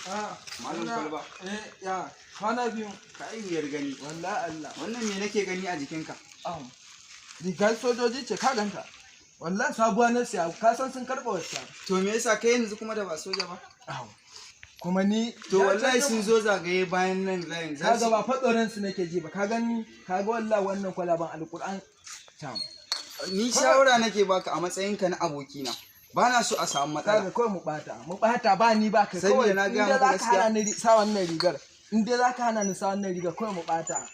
Malam Kwalba. Ya, kwana biyu. Ka yi wuyar gani. Wallahi Allah. Wannan me nake gani a jikinka? Rigar sojoji ce ka ganta. Wallahi sabuwa na siya, ka san sun karɓa wacce. To me yasa kai yanzu kuma da ba soja ba? Kuma ni To wallahi sun zo zagaye bayan nan layin. Ka ga ba fatsoren su nake ji ba, ka gani, ka ga wallahi wannan kwalaban alƙur'an. Ni shawara nake baka a matsayinka na abokina. Ba na so a samu matsala. Kaga kawai mu bata ba ni ba kai kawai. Na ga muku gaskiya. Hana ni sa wannan rigar. In dai zaka hana ni sa wannan rigar kawai mu bata.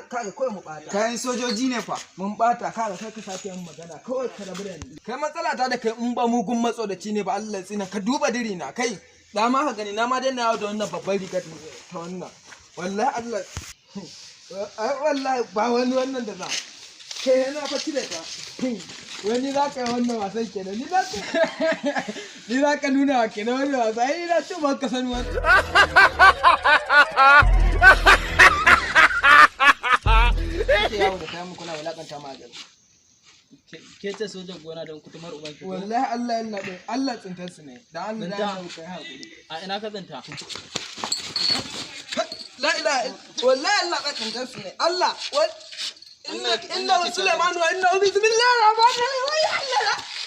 Kaga kawai mu bata. Kayan sojoji ne fa. Mun bata kaga kai ka sake yin magana kawai ka rabu da ni. Kai matsala ta da kai in ba mugun matso da ci ne ba Allah tsina ka duba diri na kai. Da ma ka gani na ma dai na yawo da wannan babbar rigar ta wannan. Wallahi Allah. Ai wallahi ba wani wannan da za. Kai yana fa cire ta. Wani za ka yi wannan wasan kenan, ni za ka nuna wa kenan wani wasa, ai na ce ba ka san wani. Ke yawo da kayan kuna wulakanta magani. Ke ce sojan gona don kutumar ubanki. Wallahi Allah yana ɗaya, Allah tsintar su ne, da Allah da Allah kai haƙuri. A ina ka zanta? La ilaha wallahi Allah ka tsintar su ne, Allah إنه سليمان وإنه بسم الله الرحمن الرحيم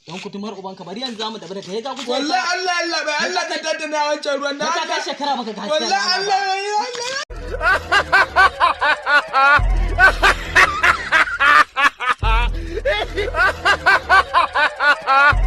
Don kutumar ubanka bari yanzu zamu tafi da kai ga kuce. Wallahi Allah bai Allah ka daddana wancan ruwan da ka kai shekara baka gaskiya. Wallahi Allah Ha ha ha ha!